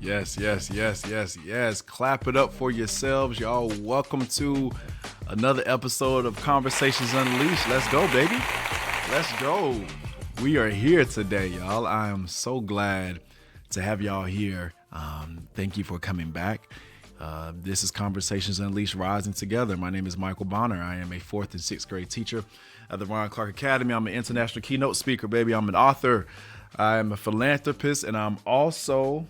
Yes, yes, yes, yes, yes. Clap it up for yourselves, y'all. Welcome to another episode of Conversations Unleashed. Let's go, baby. Let's go. We are here today, y'all. I am so glad to have y'all here. Thank you for coming back. This is Conversations Unleashed Rising Together. My name is Michael Bonner. I am a 4th and 6th grade teacher at the Ron Clark Academy. I'm an international keynote speaker, baby. I'm an author. I'm a philanthropist, and I'm also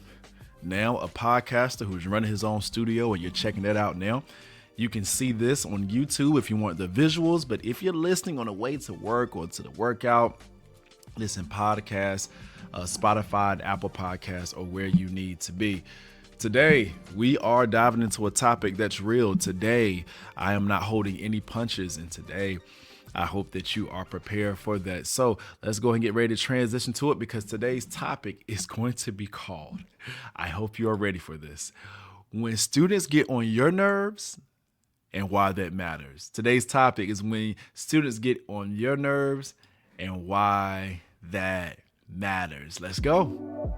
now a podcaster who's running his own studio, and you're checking that out now. You can see this on YouTube if you want the visuals, but if you're listening on the way to work or to the workout, listen podcast, Spotify, Apple Podcasts, or where you need to be. Today, we are diving into a topic that's real. Today, I am not holding any punches, and today, I hope that you are prepared for that. So let's go ahead and get ready to transition to it, because today's topic is going to be called, I hope you are ready for this, when students get on your nerves and why that matters. Today's topic is when students get on your nerves and why that matters. Let's go.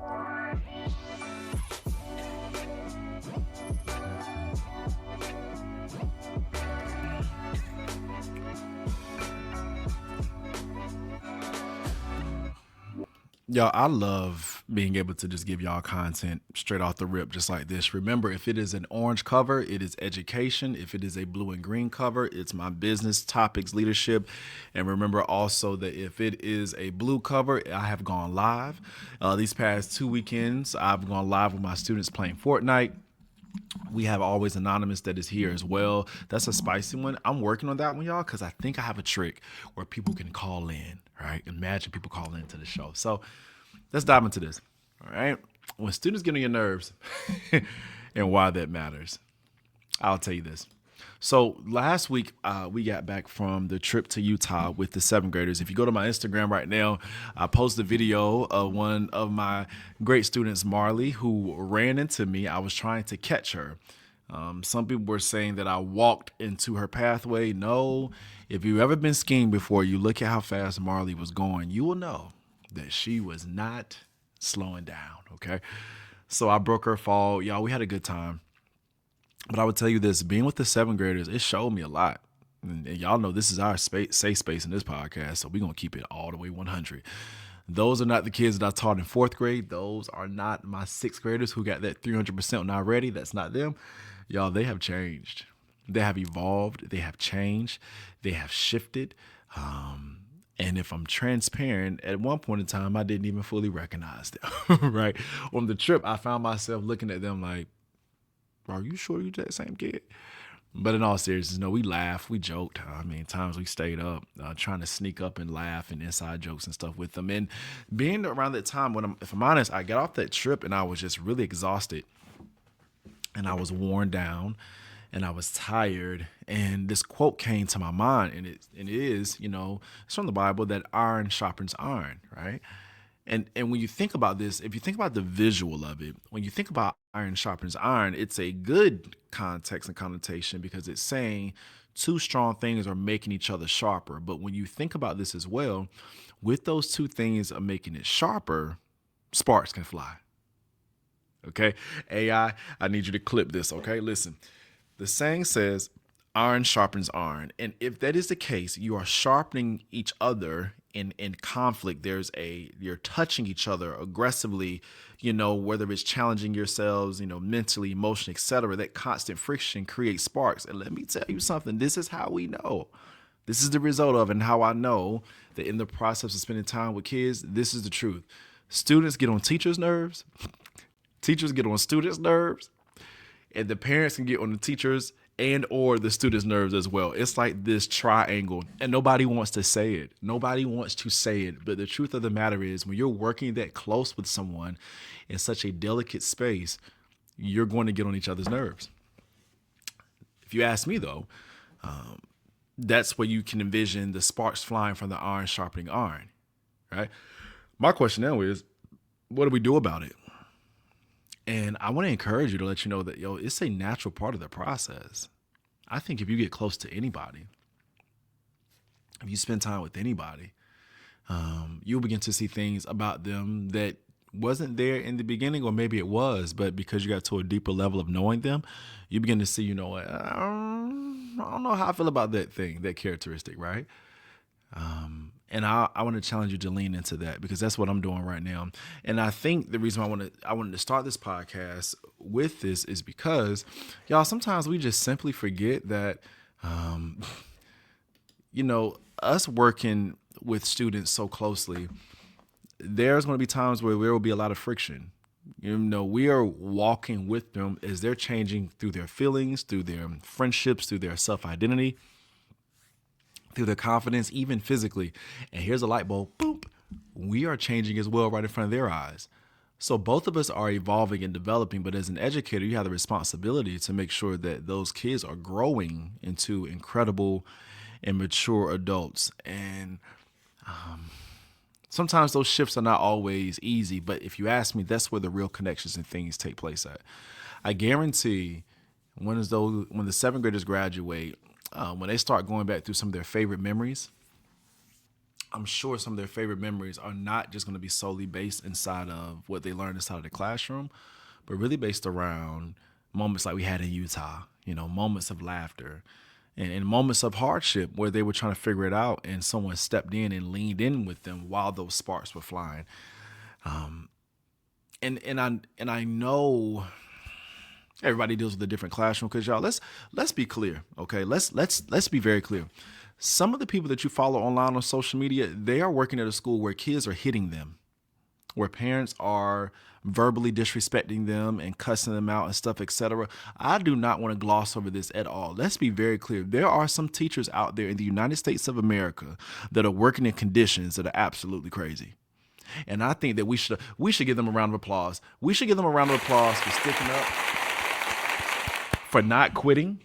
Y'all, I love being able to just give y'all content straight off the rip, just like this. Remember, if it is an orange cover, it is education. If it is a blue and green cover, it's my business, topics, leadership. And remember also that if it is a blue cover, I have gone live. These past 2 weekends, I've gone live with my students playing Fortnite. We have Always Anonymous that is here as well. That's a spicy one. I'm working on that one, y'all, because I think I have a trick where people can call in, right? Imagine people calling into the show. So let's dive into this, all right? When students get on your nerves and why that matters, I'll tell you this. So last week, we got back from the trip to Utah with the 7th graders. If you go to my Instagram right now, I posted a video of one of my great students, Marley, who ran into me. I was trying to catch her. Some people were saying that I walked into her pathway. No, if you've ever been skiing before, you look at how fast Marley was going, you will know that she was not slowing down, okay? So I broke her fall. Y'all, we had a good time. But I would tell you this, being with the 7th graders, it showed me a lot. And y'all know this is our safe space in this podcast, so we're going to keep it all the way 100. Those are not the kids that I taught in 4th grade. Those are not my 6th graders who got that 300% not ready. That's not them. Y'all, they have changed. They have evolved. They have changed. They have shifted. And if I'm transparent, at one point in time, I didn't even fully recognize them, right? On the trip, I found myself looking at them like, are you sure you're that same kid? But in all seriousness, no, we laughed, we joked. I mean, times we stayed up trying to sneak up and laugh and inside jokes and stuff with them. And being around that time, if I'm honest, I got off that trip and I was just really exhausted and I was worn down and I was tired. And this quote came to my mind, and it is, it's from the Bible, that iron sharpens iron, right? And when you think about this, if you think about the visual of it, when you think about iron sharpens iron, it's a good context and connotation because it's saying two strong things are making each other sharper. But when you think about this as well, with those two things are making it sharper, sparks can fly. Okay? I need you to clip this, okay? Listen, the saying says, iron sharpens iron. And if that is the case, you are sharpening each other in conflict. You're touching each other aggressively, whether it's challenging yourselves, mentally, emotionally, etc. That constant friction creates sparks. And let me tell you something, this is how we know. This is the result of, and how I know that in the process of spending time with kids, this is the truth. Students get on teachers' nerves, teachers get on students' nerves, and the parents can get on the teachers and or the students' nerves as well. It's like this triangle, and nobody wants to say it. Nobody wants to say it. But the truth of the matter is, when you're working that close with someone in such a delicate space, you're going to get on each other's nerves. If you ask me, though, that's where you can envision the sparks flying from the iron sharpening iron, right? My question now is, what do we do about it? And I want to encourage you to let you know that, it's a natural part of the process. I think if you get close to anybody, if you spend time with anybody, you'll begin to see things about them that wasn't there in the beginning, or maybe it was, but because you got to a deeper level of knowing them, you begin to see, you know what, I don't know how I feel about that thing, that characteristic, right? And I want to challenge you to lean into that, because that's what I'm doing right now. And I think the reason I wanted to start this podcast with this is because, y'all, sometimes we just simply forget that, um, us working with students so closely, there's going to be times where there will be a lot of friction. We are walking with them as they're changing through their feelings, through their friendships, through their self-identity, through their confidence, even physically. And here's a light bulb, boop. We are changing as well right in front of their eyes. So both of us are evolving and developing, but as an educator, you have the responsibility to make sure that those kids are growing into incredible and mature adults. And sometimes those shifts are not always easy, but if you ask me, that's where the real connections and things take place at. I guarantee when the seventh graders graduate, when they start going back through some of their favorite memories, I'm sure some of their favorite memories are not just going to be solely based inside of what they learned inside of the classroom, but really based around moments like we had in Utah, moments of laughter and moments of hardship where they were trying to figure it out and someone stepped in and leaned in with them while those sparks were flying. And I know everybody deals with a different classroom, because y'all, let's be clear, okay? Let's be very clear. Some of the people that you follow online on social media, they are working at a school where kids are hitting them, where parents are verbally disrespecting them and cussing them out and stuff, etc. I do not want to gloss over this at all. Let's be very clear. There are some teachers out there in the United States of America that are working in conditions that are absolutely crazy. And I think that we should give them a round of applause. We should give them a round of applause for sticking up, for not quitting,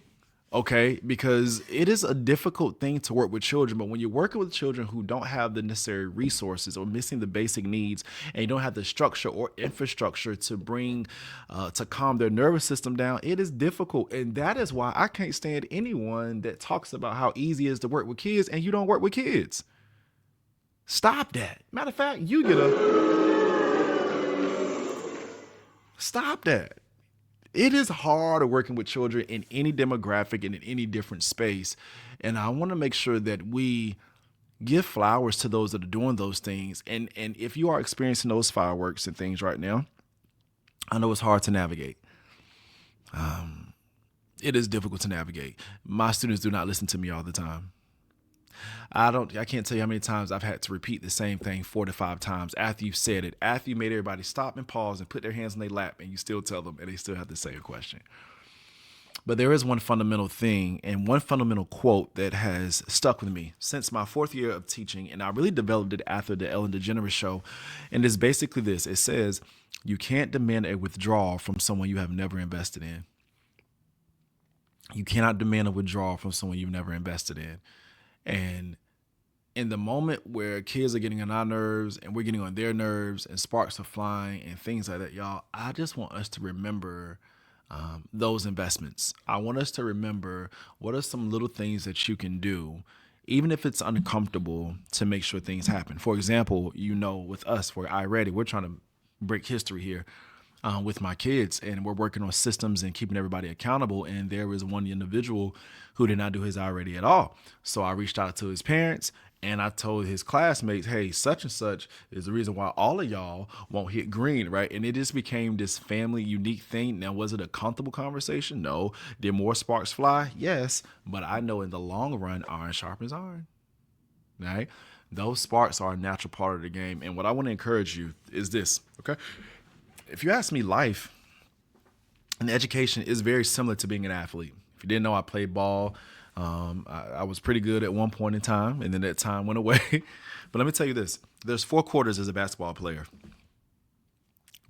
okay? Because it is a difficult thing to work with children, but when you're working with children who don't have the necessary resources or missing the basic needs, and you don't have the structure or infrastructure to bring, to calm their nervous system down, it is difficult. And that is why I can't stand anyone that talks about how easy it is to work with kids and you don't work with kids. Stop that. Matter of fact, stop that. It is hard working with children in any demographic and in any different space. And I want to make sure that we give flowers to those that are doing those things. And if you are experiencing those fireworks and things right now, I know it's hard to navigate. It is difficult to navigate. My students do not listen to me all the time. I can't tell you how many times I've had to repeat the same thing 4 to 5 times after you've said it, after you made everybody stop and pause and put their hands on their lap, and you still tell them and they still have the same question. But there is one fundamental thing and one fundamental quote that has stuck with me since my 4th year of teaching, and I really developed it after the Ellen DeGeneres show. And it's basically this. It says, you can't demand a withdrawal from someone you have never invested in. You cannot demand a withdrawal from someone you've never invested in. And in the moment where kids are getting on our nerves and we're getting on their nerves and sparks are flying and things like that, y'all, I just want us to remember those investments. I want us to remember what are some little things that you can do, even if it's uncomfortable, to make sure things happen. For example, with us, for iReady, we're trying to break history here. With my kids, and we're working on systems and keeping everybody accountable. And there was one individual who did not do his already at all. So I reached out to his parents and I told his classmates, hey, such and such is the reason why all of y'all won't hit green, right? And it just became this family unique thing. Now, was it a comfortable conversation? No. Did more sparks fly? Yes. But I know in the long run, iron sharpens iron, right? Those sparks are a natural part of the game. And what I want to encourage you is this, okay? If you ask me, life and education is very similar to being an athlete. If you didn't know, I played ball. I was pretty good at one point in time, and then that time went away. But let me tell you this. There's 4 quarters as a basketball player.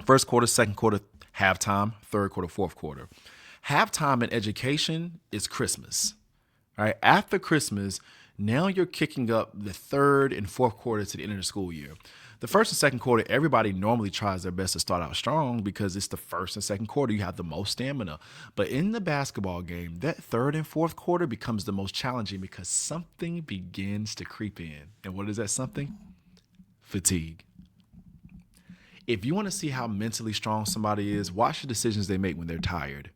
First quarter, second quarter, halftime, third quarter, fourth quarter. Halftime in education is Christmas. All right. After Christmas, now you're kicking up the third and fourth quarter to the end of the school year. The first and second quarter, everybody normally tries their best to start out strong because it's the first and second quarter. You have the most stamina. But in the basketball game, that third and fourth quarter becomes the most challenging because something begins to creep in. And what is that something? Fatigue. If you want to see how mentally strong somebody is, watch the decisions they make when they're tired.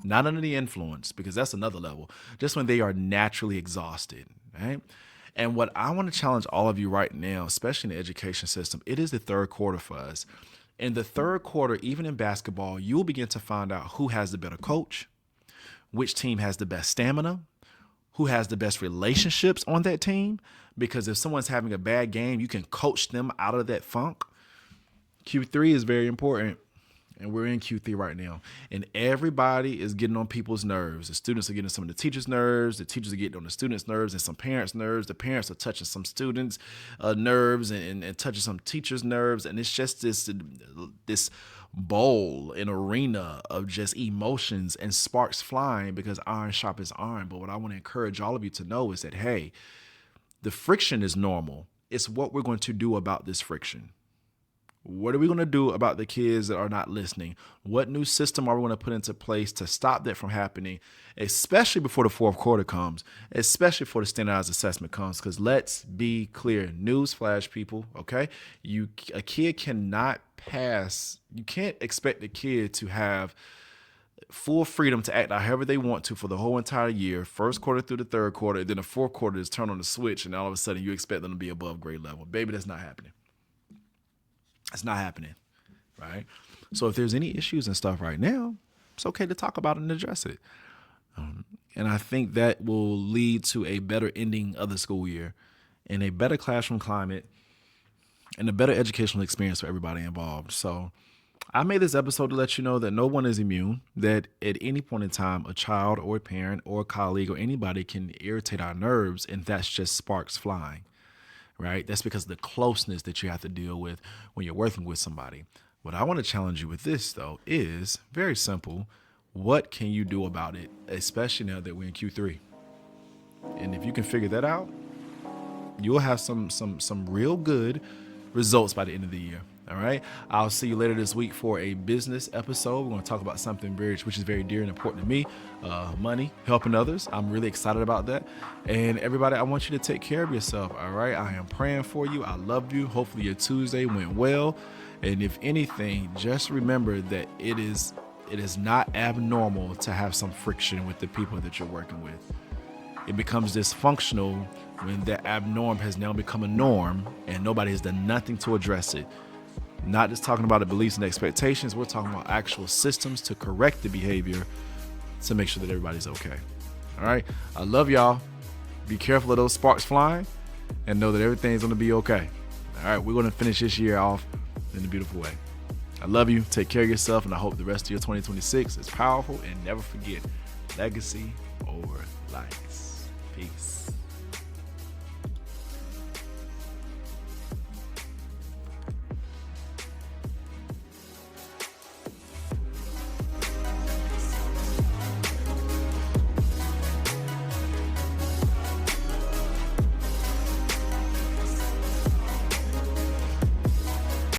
Not under the influence, because that's another level. Just when they are naturally exhausted, right? And what I want to challenge all of you right now, especially in the education system, it is the third quarter for us. In the third quarter, even in basketball, you'll begin to find out who has the better coach, which team has the best stamina, who has the best relationships on that team. Because if someone's having a bad game, you can coach them out of that funk. Q3 is very important. And we're in Q3 right now. And everybody is getting on people's nerves. The students are getting on some of the teachers' nerves. The teachers are getting on the students' nerves and some parents' nerves. The parents are touching some students' nerves and touching some teachers' nerves. And it's just this bowl, an arena of just emotions and sparks flying because iron sharpens iron. But what I want to encourage all of you to know is that, hey, the friction is normal. It's what we're going to do about this friction. What are we going to do about the kids that are not listening? What new system are we going to put into place to stop that from happening, especially before the fourth quarter comes, especially before the standardized assessment comes? Because let's be clear, newsflash, people, okay? A kid cannot pass. You can't expect a kid to have full freedom to act out however they want to for the whole entire year, first quarter through the third quarter, then the fourth quarter is turn on the switch, and all of a sudden you expect them to be above grade level. Baby, that's not happening. It's not happening, right? So if there's any issues and stuff right now, it's okay to talk about it and address it. And I think that will lead to a better ending of the school year and a better classroom climate and a better educational experience for everybody involved. So I made this episode to let you know that no one is immune, that at any point in time, a child or a parent or a colleague or anybody can irritate our nerves, and that's just sparks flying. Right? That's because of the closeness that you have to deal with when you're working with somebody. What I want to challenge you with this, though, is very simple. What can you do about it, especially now that we're in Q3? And if you can figure that out, you'll have some real good results by the end of the year. All right. I'll see you later this week for a business episode. We're going to talk about something which is very dear and important to me. Money, helping others. I'm really excited about that. And everybody, I want you to take care of yourself. All right. I am praying for you. I love you. Hopefully your Tuesday went well. And if anything, just remember that it is not abnormal to have some friction with the people that you're working with. It becomes dysfunctional when that abnorm has now become a norm and nobody has done nothing to address it. Not just talking about the beliefs and expectations. We're talking about actual systems to correct the behavior to make sure that everybody's okay. All right. I love y'all. Be careful of those sparks flying and know that everything's going to be okay. All right. We're going to finish this year off in a beautiful way. I love you. Take care of yourself. And I hope the rest of your 2026 is powerful. And never forget, legacy over likes. Peace.